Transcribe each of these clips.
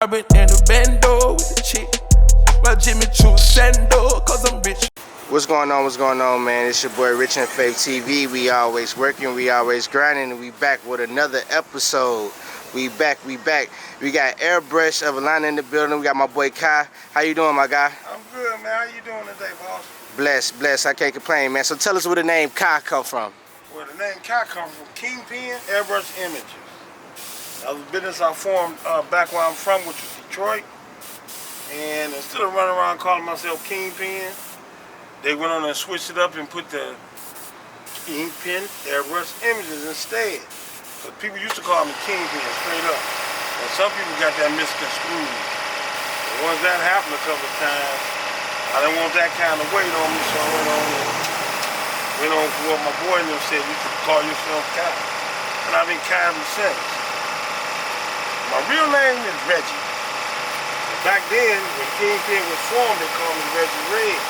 I've been in the bando with the chick. Well, Jimmy Choo Sando, cause I'm rich. What's going on, man? It's your boy Rich and Faith TV. We always working, we always grinding, and we back with another episode. We back. We got Airbrush of Atlanta in the building. We got my boy Kai. How you doing, my guy? I'm good, man. How you doing today, boss? Blessed. I can't complain, man. So tell us where the name Kai come from. Well, the name Kai comes from Kingpin Airbrush Images. That was a business I formed back where I'm from, which is Detroit. And instead of running around calling myself Kingpin, they went on and switched it up and put the Kingpin Airbrush Images instead. Because people used to call me Kingpin straight up. And some people got that misconstrued. And once that happened a couple of times, I didn't want that kind of weight on me, so I went on for what my boy and them said, you should call yourself Kai. And I've been Kai ever since. My real name is Reggie. Back then, when Kingpin was formed, they called me Reggie Red.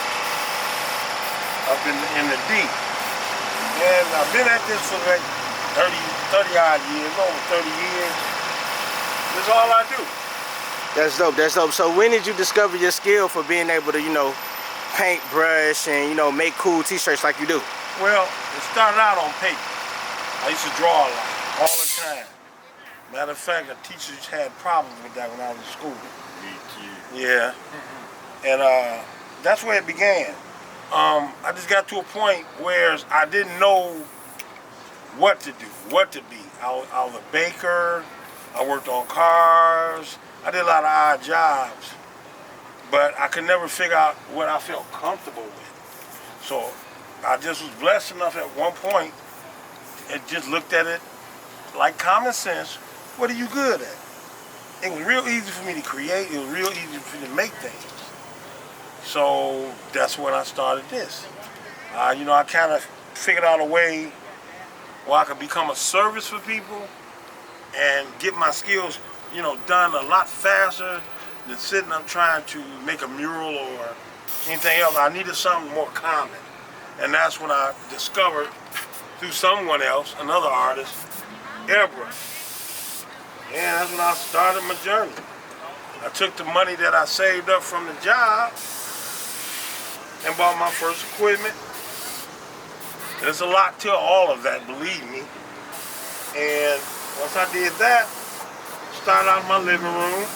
Up in the D. And I've been at this for like 30 odd years, over 30 years. That's all I do. That's dope. So when did you discover your skill for being able to, paint brush and, make cool t-shirts like you do? Well, it started out on paper. I used to draw a lot, all the time. Matter of fact, the teachers had problems with that when I was in school. Me too. Yeah. And that's where it began. I just got to a point where I didn't know what to do, what to be. I was a baker, I worked on cars, I did a lot of odd jobs, but I could never figure out what I felt comfortable with. So I just was blessed enough at one point and just looked at it like common sense. What are you good at? It was real easy for me to create, it was real easy for me to make things. So that's when I started this. I kind of figured out a way where I could become a service for people and get my skills, done a lot faster than sitting up trying to make a mural or anything else. I needed something more common. And that's when I discovered, through someone else, another artist, airbrush. And that's when I started my journey. I took the money that I saved up from the job and bought my first equipment. There's a lot to all of that, believe me. And once I did that, started out in my living room,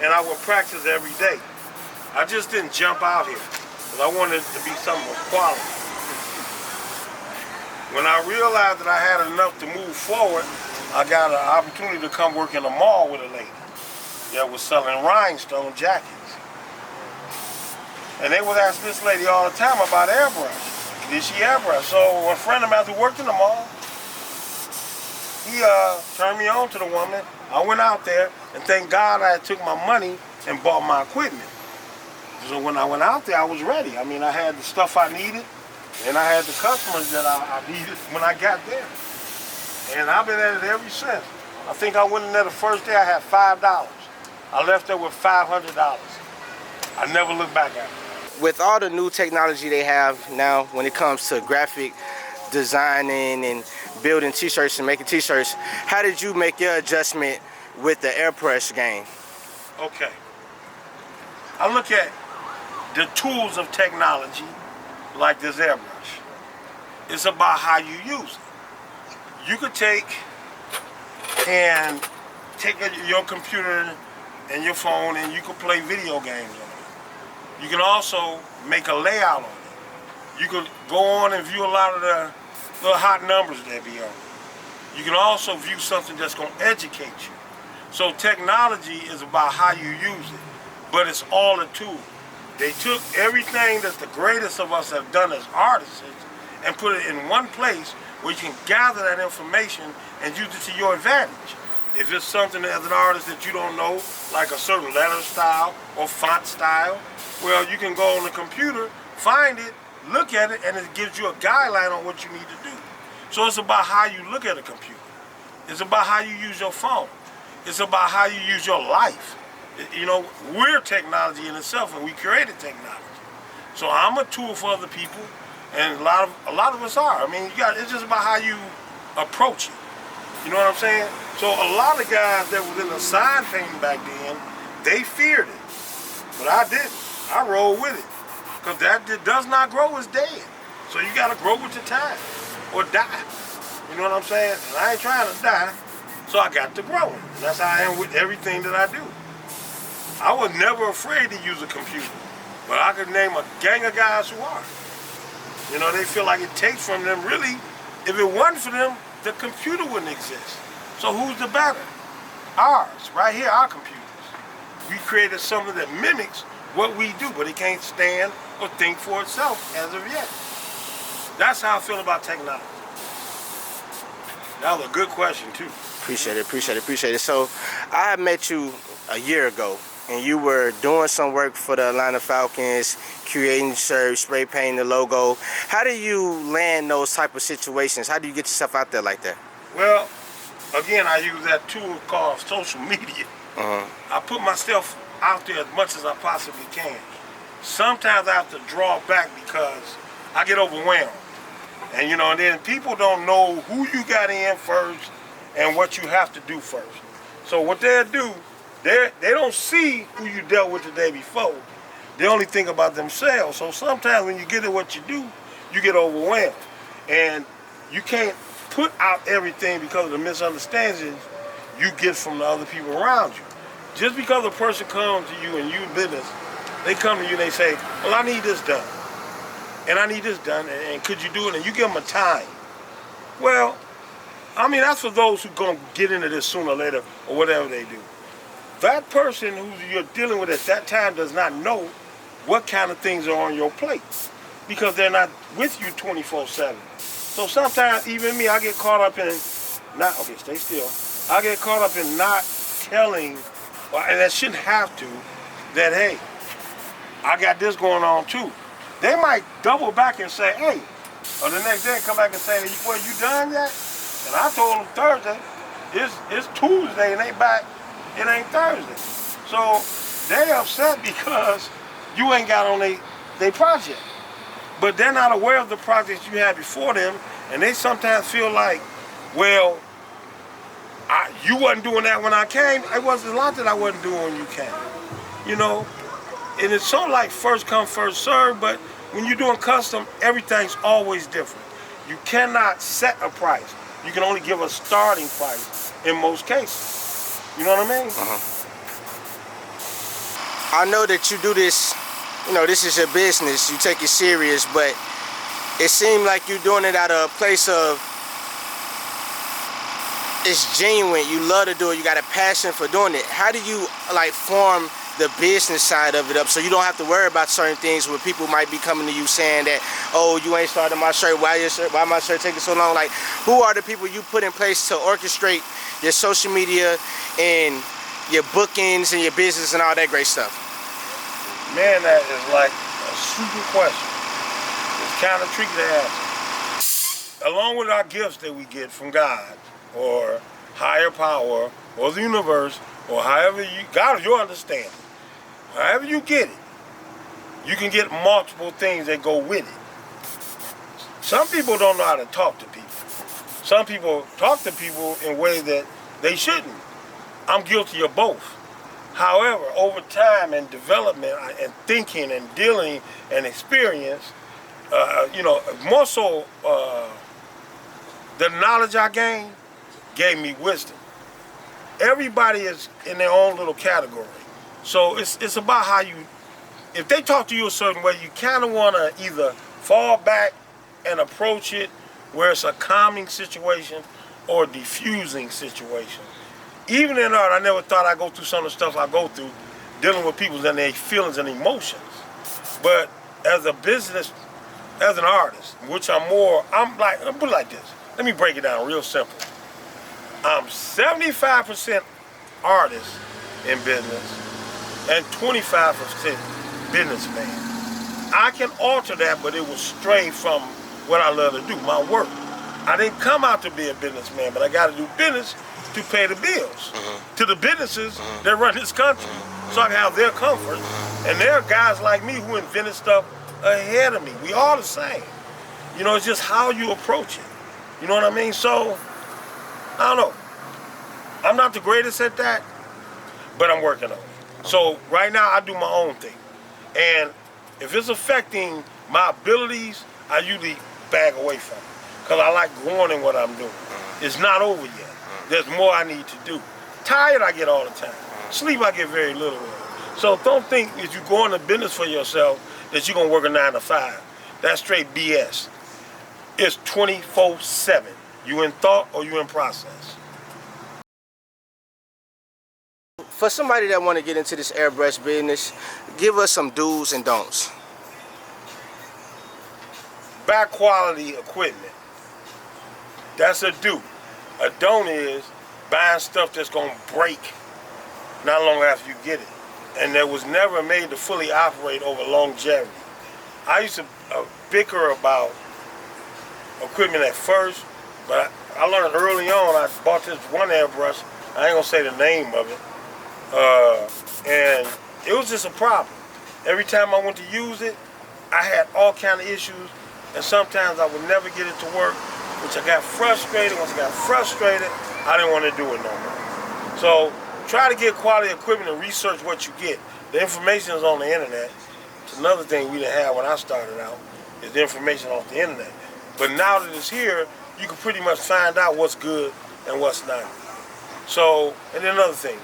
and I would practice every day. I just didn't jump out here, because I wanted it to be something of quality. When I realized that I had enough to move forward, I got an opportunity to come work in a mall with a lady that was selling rhinestone jackets. And they would ask this lady all the time about airbrush. Did she airbrush? So a friend of mine who worked in the mall, he turned me on to the woman. I went out there, and thank God I took my money and bought my equipment. So when I went out there, I was ready. I mean, I had the stuff I needed, and I had the customers that I needed when I got there. And I've been at it ever since. I think I went in there the first day, I had $5. I left there with $500. I never looked back at it. With all the new technology they have now when it comes to graphic designing and building t-shirts and making t-shirts, how did you make your adjustment with the airbrush game? Okay. I look at the tools of technology like this airbrush. It's about how you use it. You could take your computer and your phone and you could play video games on it. You can also make a layout on it. You could go on and view a lot of the little hot numbers that be on it. You can also view something that's going to educate you. So technology is about how you use it, but it's all a tool. They took everything that the greatest of us have done as artists and put it in one place where you can gather that information and use it to your advantage. If it's something as an artist that you don't know, like a certain letter style or font style, well, you can go on the computer, find it, look at it, and it gives you a guideline on what you need to do. So it's about how you look at a computer. It's about how you use your phone. It's about how you use your life. We're technology in itself, and we created technology. So I'm a tool for other people, and a lot of us are. I mean, it's just about how you approach it. You know what I'm saying? So a lot of guys that was in the sign painting back then, they feared it. But I didn't. I rolled with it. Because that does not grow is dead. So you got to grow with your time or die. You know what I'm saying? And I ain't trying to die, so I got to grow. And that's how I am with everything that I do. I was never afraid to use a computer. But I could name a gang of guys who are. You know, they feel like it takes from them. Really, if it wasn't for them, the computer wouldn't exist. So who's the better? Ours, right here, our computers. We created something that mimics what we do, but it can't stand or think for itself as of yet. That's how I feel about technology. That was a good question too. Appreciate it. So I met you a year ago, and you were doing some work for the Atlanta Falcons, creating shirts, spray painting the logo. How do you land those type of situations? How do you get yourself out there like that? Well, again, I use that tool called social media. I put myself out there as much as I possibly can. Sometimes I have to draw back because I get overwhelmed. And you know, and then people don't know who you got in first and what you have to do first. So what they'll do, they don't see who you dealt with the day before. They only think about themselves. So sometimes when you get at what you do, you get overwhelmed. And you can't put out everything because of the misunderstandings you get from the other people around you. Just because a person comes to you and you business, they come to you and they say, well, I need this done. And I need this done, and could you do it? And you give them a time. Well, I mean, that's for those who are going to get into this sooner or later or whatever they do. That person who you're dealing with at that time does not know what kind of things are on your plate because they're not with you 24/7. So sometimes, even me, I get caught up in not, okay, stay still. I get caught up in not telling, and I shouldn't have to, that, hey, I got this going on too. They might double back and say, hey, or the next day come back and say, well, you done yet? And I told them Thursday, it's Tuesday and they back, it ain't Thursday. So they upset because you ain't got on they project. But they're not aware of the projects you had before them, and they sometimes feel like, well, you wasn't doing that when I came. It wasn't a lot that I wasn't doing when you came. You know? And it's sort of like first come, first serve, but when you're doing custom, everything's always different. You cannot set a price. You can only give a starting price in most cases. You know what I mean? I know that you do this, you know, this is your business, you take it serious, but it seemed like you're doing it out of a place of, it's genuine, you love to do it, you got a passion for doing it. How do you like form the business side of it up so you don't have to worry about certain things where people might be coming to you saying that, oh, you ain't starting my shirt, why my shirt taking so long? Like, who are the people you put in place to orchestrate your social media and your bookings and your business and all that great stuff? Man, that is like a super question. It's kind of tricky to answer. Along with our gifts that we get from God or higher power or the universe or however you, God is your understanding. However you get it, you can get multiple things that go with it. Some people don't know how to talk to people. Some people talk to people in ways that they shouldn't. I'm guilty of both. However, over time and development and thinking and dealing and experience, you know, more so the knowledge I gained gave me wisdom. Everybody is in their own little category. So it's about how you, if they talk to you a certain way, you kind of want to either fall back and approach it where it's a calming situation or a diffusing situation. Even in art, I never thought I'd go through some of the stuff I go through dealing with people and their feelings and emotions. But as a business, as an artist, which I'm put it like this. Let me break it down real simple. I'm 75% artist in business and 25% businessman. I can alter that, but it will stray from what I love to do, my work. I didn't come out to be a businessman, but I got to do business to pay the bills to the businesses that run this country, so I can have their comfort. And there are guys like me who invented stuff ahead of me. We all the same. You know, it's just how you approach it. You know what I mean? So, I don't know. I'm not the greatest at that, but I'm working on it. So right now I do my own thing. And if it's affecting my abilities, I usually back away from it. Because I like growing in what I'm doing. It's not over yet. There's more I need to do. Tired I get all the time. Sleep I get very little of. So don't think if you go into business for yourself that you're going to work a 9 to 5. That's straight BS. It's 24/7. You in thought or you in process. For somebody that want to get into this airbrush business, give us some do's and don'ts. Buy quality equipment. That's a do. A don't is buying stuff that's going to break not long after you get it. And that was never made to fully operate over longevity. I used to bicker about equipment at first, but I learned early on. I bought this one airbrush. I ain't going to say the name of it. And it was just a problem. Every time I went to use it, I had all kind of issues, and sometimes I would never get it to work, which I got frustrated. Once I got frustrated, I didn't want to do it no more. So try to get quality equipment and research what you get. The information is on the internet. It's another thing we didn't have when I started out, is the information off the internet. But now that it's here, you can pretty much find out what's good and what's not. So, and then another thing,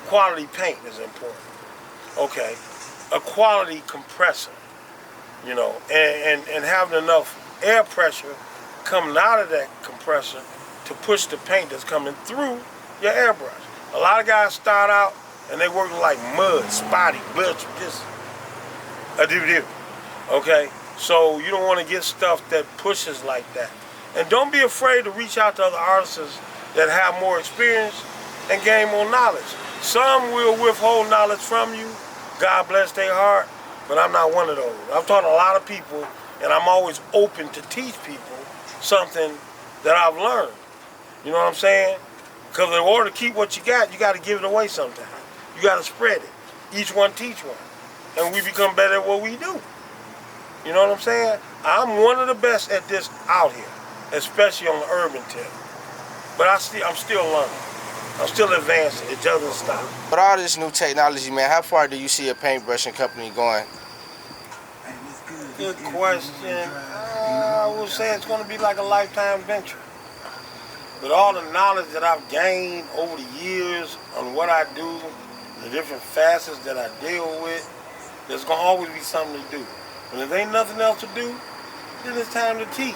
quality paint is important. Okay, a quality compressor, you know, and having enough air pressure coming out of that compressor to push the paint that's coming through your airbrush. A lot of guys start out and they work like mud, spotty, just a doo-doo. Okay, so you don't want to get stuff that pushes like that. And don't be afraid to reach out to other artists that have more experience and gain more knowledge. Some will withhold knowledge from you. God bless their heart, but I'm not one of those. I've taught a lot of people, and I'm always open to teach people something that I've learned. You know what I'm saying? Because in order to keep what you got to give it away sometime. You got to spread it. Each one teach one. And we become better at what we do. You know what I'm saying? I'm one of the best at this out here, especially on the urban tip. But I'm still learning. I'm still advancing. It doesn't stop. With all this new technology, man, how far do you see a paintbrushing company going? Good question. I would say it's going to be like a lifetime venture. With all the knowledge that I've gained over the years on what I do, the different facets that I deal with, there's going to always be something to do. And if there ain't nothing else to do, then it's time to teach.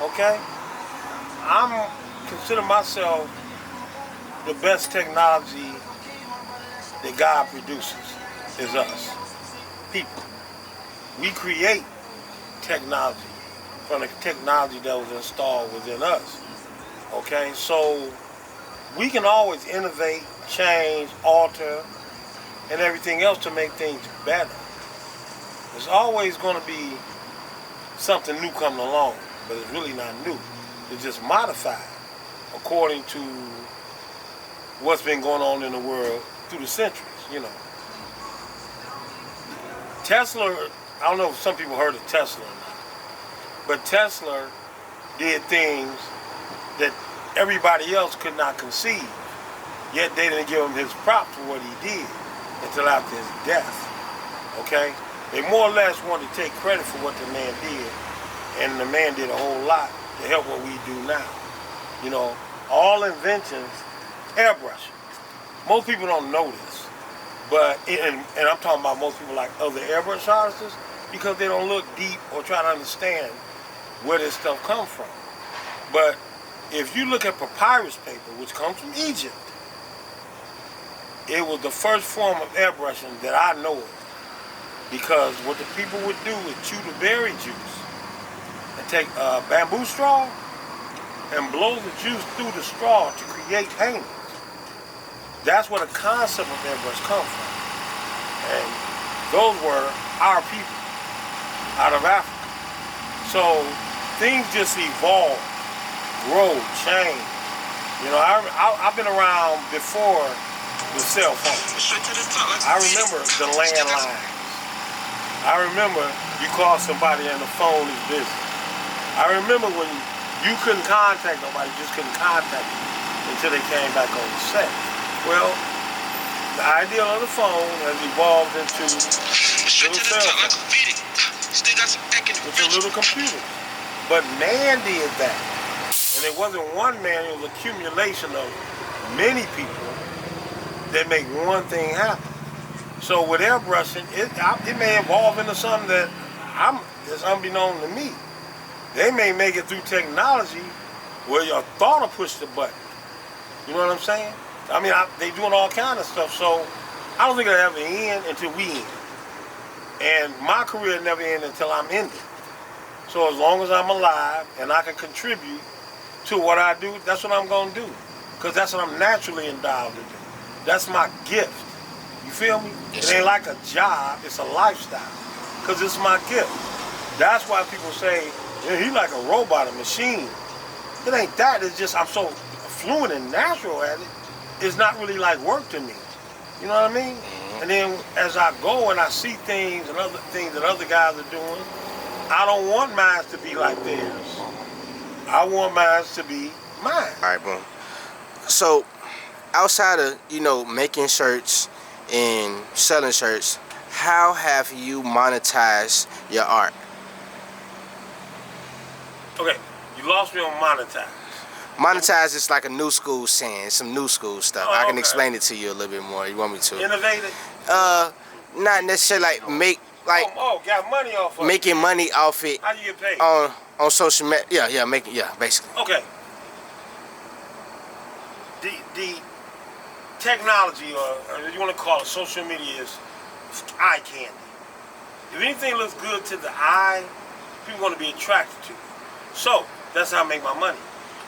Okay? I'm consider myself the best technology that God produces is us, people. We create technology from the technology that was installed within us. Okay, so we can always innovate, change, alter, and everything else to make things better. There's always going to be something new coming along, but it's really not new. It's just modified according to what's been going on in the world through the centuries, you know. Tesla, I don't know if some people heard of Tesla or not, but Tesla did things that everybody else could not conceive, yet they didn't give him his props for what he did until after his death, okay? They more or less wanted to take credit for what the man did, and the man did a whole lot to help what we do now. You know, all inventions, airbrushing. Most people don't know this, but, and I'm talking about most people like other airbrush artists, because they don't look deep or try to understand where this stuff comes from. But if you look at papyrus paper, which comes from Egypt, it was the first form of airbrushing that I know of. Because what the people would do is chew the berry juice and take a bamboo straw and blow the juice through the straw to create paintings. That's where the concept of airbrush comes from. And those were our people out of Africa. So things just evolve, grow, change. You know, I've been around before the cell phone. I remember the landline. I remember you call somebody and the phone is busy. I remember when you couldn't contact nobody, you just couldn't contact them. And until they came back on the set. Well, the idea of the phone has evolved into little cell phones, which are little computers. But man did that. And it wasn't one man, it was an accumulation of many people that make one thing happen. So with airbrushing, it may evolve into something that is unbeknown to me. They may make it through technology where your thought will push the button. You know what I'm saying? I mean, they doing all kind of stuff, so I don't think it'll ever end until we end. And my career never ends until I'm ended. So as long as I'm alive and I can contribute to what I do, that's what I'm going to do. Because that's what I'm naturally endowed to do. That's my gift. You feel me? It ain't like a job, it's a lifestyle. Because it's my gift. That's why people say, yeah, he's like a robot, a machine. It ain't that, it's just I'm so fluent and natural at it, it's not really like work to me. You know what I mean? And then as I go and I see things and other things that other guys are doing, I don't want mine to be like theirs. I want mine to be mine. All right, boom. So, outside of, making shirts and selling shirts, how have you monetized your art? Okay, you lost me on monetize. Monetize is like a new school saying, some new school stuff. I can explain it to you a little bit more. You want me to? Innovative? Not necessarily got money off of it. Making money off it. How do you get paid? On social media. Yeah, basically. Okay. The technology, or you want to call it social media, is eye candy. If anything looks good to the eye, people are going to be attracted to it. So, that's how I make my money.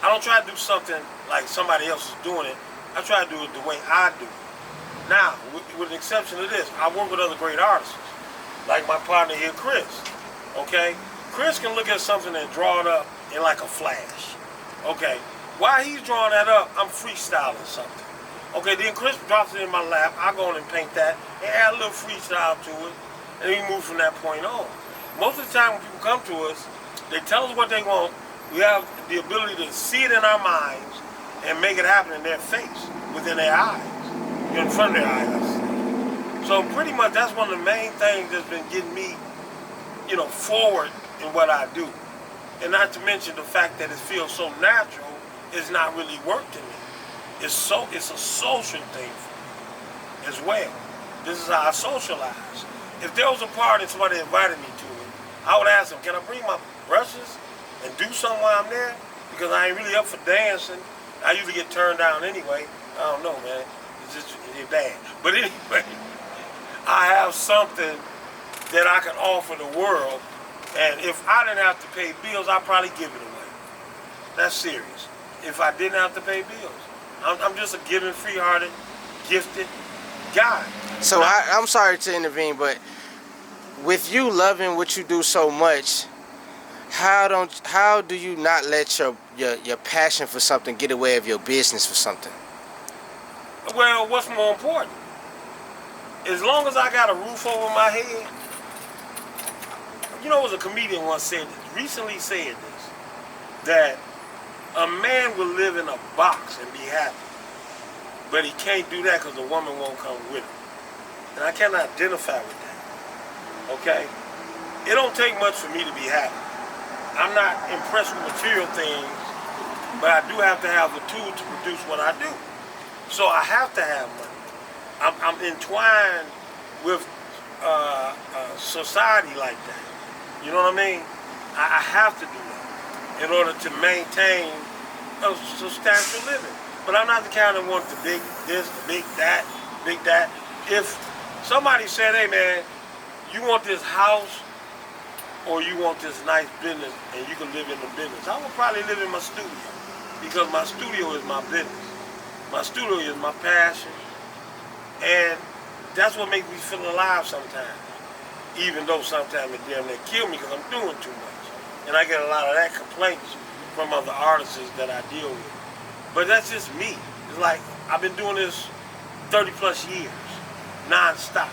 I don't try to do something like somebody else is doing it. I try to do it the way I do it. Now, with the exception of this, I work with other great artists, like my partner here, Chris. Okay? Chris can look at something and draw it up in like a flash. Okay? While he's drawing that up, I'm freestyling something. Okay, then Chris drops it in my lap, I go in and paint that, and add a little freestyle to it, and we move from that point on. Most of the time when people come to us, they tell us what they want. We have the ability to see it in our minds and make it happen in their face, within their eyes, in front of their eyes. So pretty much that's one of the main things that's been getting me, forward in what I do. And not to mention the fact that it feels so natural, it's not really work to me. It's a social thing for me as well. This is how I socialize. If there was a party and somebody invited me to it, I would ask them, can I bring my brushes and do something while I'm there? Because I ain't really up for dancing. I usually get turned down anyway. I don't know, man. It's bad. But anyway, I have something that I can offer the world, and if I didn't have to pay bills, I'd probably give it away. That's serious. If I didn't have to pay bills. I'm just a giving, free-hearted, gifted guy. So I'm sorry to intervene, but with you loving what you do so much, how do you not let your passion for something get away of your business for something? Well, what's more important? As long as I got a roof over my head, it was a comedian once recently said this, that a man will live in a box and be happy, but he can't do that because the woman won't come with him. And I cannot identify with that, okay? It don't take much for me to be happy. I'm not impressed with material things, but I do have to have the tool to produce what I do. So I have to have money. I'm entwined with society like that. You know what I mean? I have to do that in order to maintain a substantial living. But I'm not the kind that wants the big this, the big that, big that. If somebody said, hey man, you want this house or you want this nice business and you can live in the business, I would probably live in my studio, because my studio is my business. My studio is my passion, and that's what makes me feel alive sometimes, even though sometimes it damn near kill me because I'm doing too much. And I get a lot of that complaints from other artists that I deal with. But that's just me. It's like, I've been doing this 30 plus years, non-stop.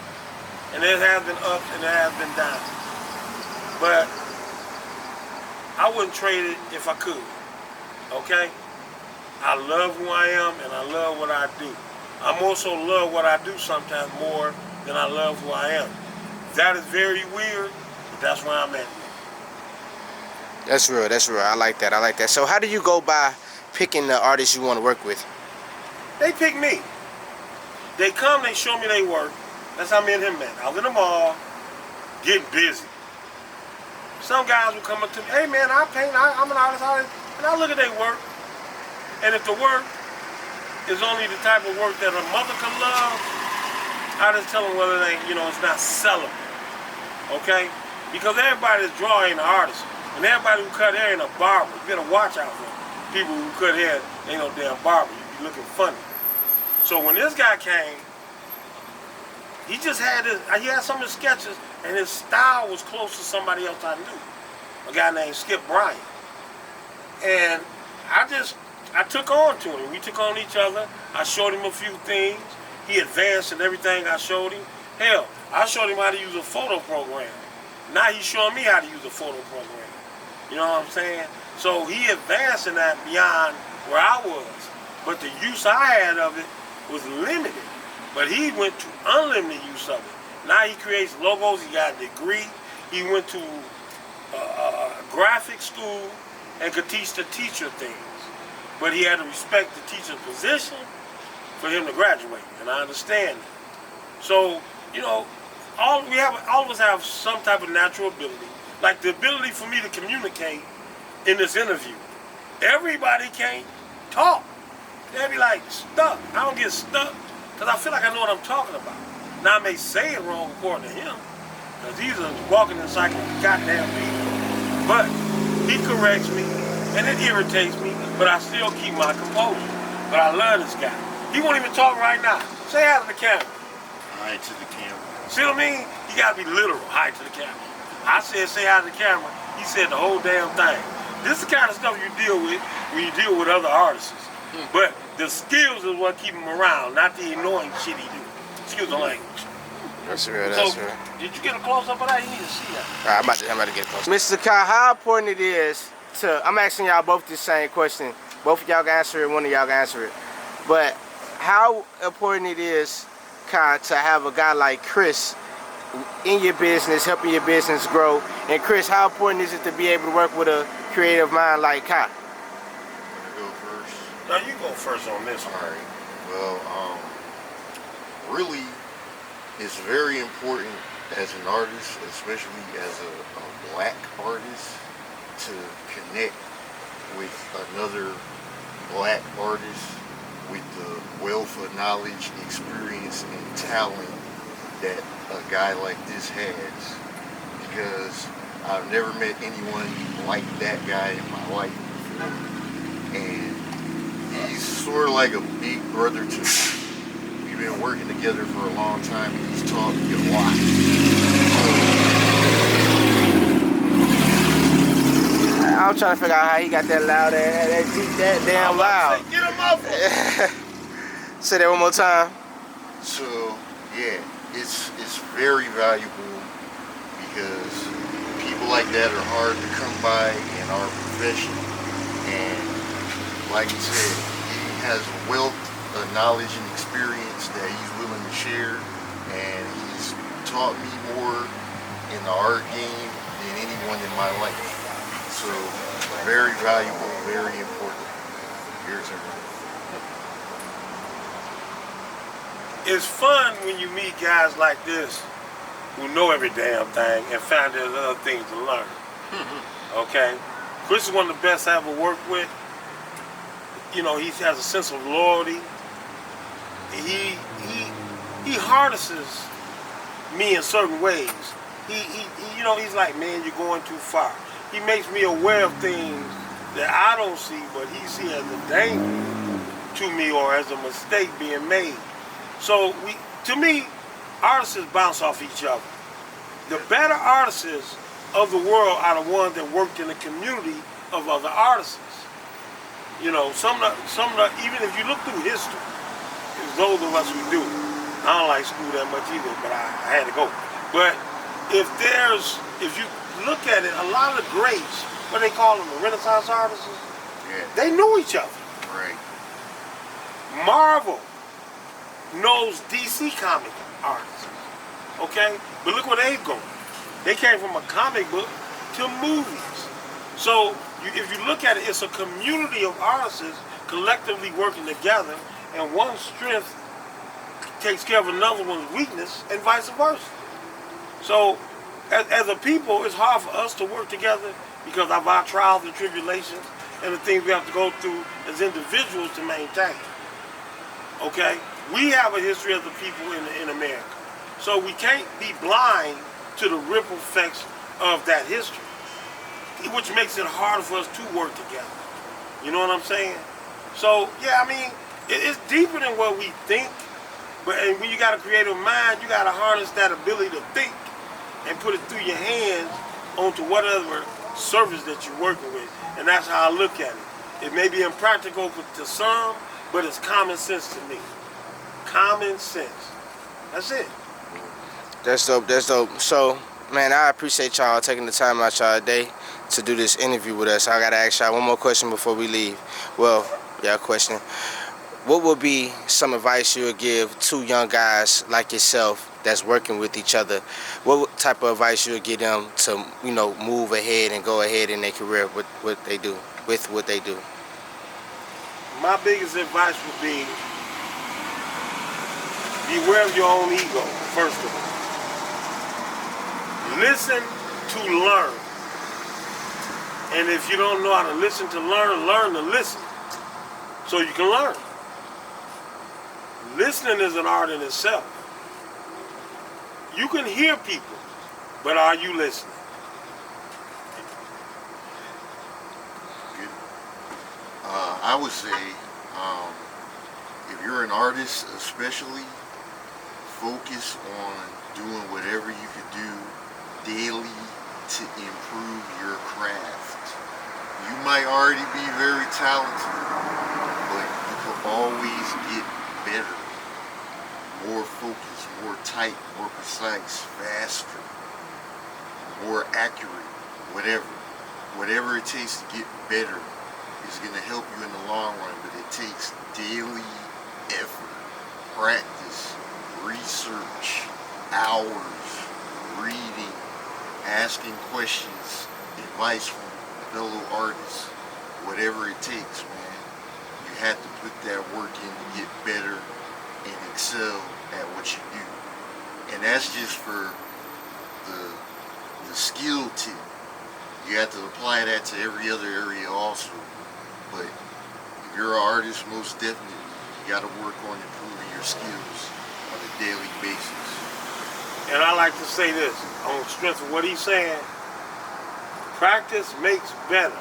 And there has been ups and there has been downs. But I wouldn't trade it if I could, okay? I love who I am and I love what I do. I also love what I do sometimes more than I love who I am. That is very weird, but that's where I'm at. That's real. That's real. I like that. I like that. So how do you go by picking the artists you want to work with? They pick me. They come, they show me their work. That's how me and him met. I was in the mall, getting busy. Some guys will come up to me, hey man, I paint, I'm an artist, and I look at their work. And if the work is only the type of work that a mother can love, I just tell them whether they, it's not sellable. Okay? Because everybody that's drawing ain't an artist. And everybody who cut hair ain't a barber. You better watch out for people who cut hair ain't no damn barber. You be looking funny. So when this guy came, he just had some of his sketches, and his style was close to somebody else I knew. A guy named Skip Bryant. And I took on to him. We took on each other. I showed him a few things. He advanced in everything I showed him. Hell, I showed him how to use a photo program. Now he's showing me how to use a photo program. You know what I'm saying? So he advanced in that beyond where I was. But the use I had of it was limited. But he went to unlimited use of it. Now he creates logos. He got a degree. He went to graphic school and could teach the teacher things. But he had to respect the teacher's position for him to graduate, and I understand that. So, all of us have some type of natural ability, like the ability for me to communicate in this interview. Everybody can't talk. They'll be like stuck. I don't get stuck because I feel like I know what I'm talking about. Now I may say it wrong according to him, because he's a walking encyclopedia goddamn people. But he corrects me, and it irritates me, but I still keep my composure. But I love this guy. He won't even talk right now. Say hi to the camera. Hi to the camera. See what I mean? You gotta be literal. Hi to the camera. I said say hi to the camera. He said the whole damn thing. This is the kind of stuff you deal with when you deal with other artists. But the skills is what keep him around, not the annoying shit he do. Excuse the language. That's real. That's So, real. did you get a close up of that? You need to see that. All right, I'm about to get close. Mr. Kai, how important it is to, I'm asking y'all both the same question. Both of y'all can answer it, one of y'all can answer it. But how important it is, Kai, to have a guy like Chris in your business, helping your business grow. And Chris, how important is it to be able to work with a creative mind like Kai? Go first. No, you go first on this one. All right. Well, really, it's very important as an artist, especially as a black artist, to connect with another black artist with the wealth of knowledge, experience, and talent that a guy like this has. Because I've never met anyone like that guy in my life before. And he's sort of like a big brother to me. We've been working together for a long time, and he's taught me a lot. I was trying to figure out how he got that loud, that damn loud. Say, get him off. Say that one more time. So yeah, it's very valuable because people like that are hard to come by in our profession. And like you said, he has a wealth of knowledge and experience that he's willing to share, and he's taught me more in the art game than anyone in my life. So very valuable, very important. Your turn. It's fun when you meet guys like this who know every damn thing and find there's other things to learn. Okay? Chris is one of the best I ever worked with. He has a sense of loyalty. He harnesses me in certain ways. He's like, man, you're going too far. He makes me aware of things that I don't see, but he sees as a danger to me or as a mistake being made. So to me, artists bounce off each other. The better artists of the world are the ones that worked in the community of other artists. Some of the, even if you look through history, it's those of us who do. I don't like school that much either, but I had to go. But if you look at it, a lot of the greats, what they call them, the Renaissance artists, Yeah. they knew each other. Right. Marvel knows DC comic artists, okay? But look where they've gone. They came from a comic book to movies. So if you look at it, it's a community of artists collectively working together, and one's strength takes care of another one's weakness, and vice versa. So as a people, it's hard for us to work together because of our trials and tribulations and the things we have to go through as individuals to maintain. Okay? We have a history as a people in America. So we can't be blind to the ripple effects of that history, which makes it harder for us to work together. You know what I'm saying? So, yeah, I mean, it's deeper than what we think, but when you got a creative mind, you got to harness that ability to think and put it through your hands onto whatever surface that you're working with. And that's how I look at it. It may be impractical to some, but it's common sense to me. Common sense. That's it. That's dope. That's dope. So, man, I appreciate y'all taking the time out y'all day to do this interview with us. I gotta ask y'all one more question before we leave. Well, yeah, question. What would be some advice you would give two young guys like yourself that's working with each other? What type of advice you would give them to, you know, move ahead and go ahead in their career with what they do? My biggest advice would be beware of your own ego, first of all. Listen to learn. And if you don't know how to listen to learn, learn to listen so you can learn. Listening is an art in itself. You can hear people, but are you listening? I would say, if you're an artist especially, focus on doing whatever you can do daily to improve your craft. You might already be very talented, but you can always get better, more focused, more tight, more precise, faster, more accurate, whatever it takes to get better is going to help you in the long run, but it takes daily effort, practice, research, hours, reading, asking questions, advice from fellow artists, whatever it takes, man. You have to put that work in to get better and excel at what you do. And that's just for the skill tip. You have to apply that to every other area also. But if you're an artist, most definitely, you got to work on improving your skills on a daily basis. And I like to say this, on the strength of what he's saying, practice makes better.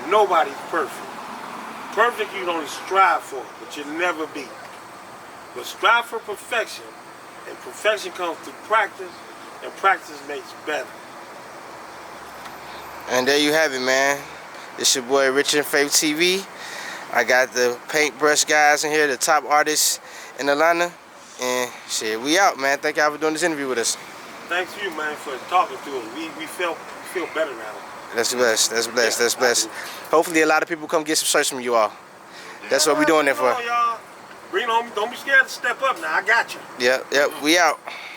Nobody's perfect. Perfect you can only strive for, but you'll never be. But strive for perfection, and perfection comes through practice, and practice makes better. And there you have it, man. It's your boy Richard Faith TV. I got the paintbrush guys in here, the top artists in Atlanta. And shit, we out, man. Thank y'all for doing this interview with us. Thanks to you, man, for talking to us. We feel better now. That's blessed. That's blessed. That's blessed. Hopefully a lot of people come get some shirts from you all. That's what we doing there for. Y'all. Bring it on. Don't be scared to step up now. I got you. Yep, we out.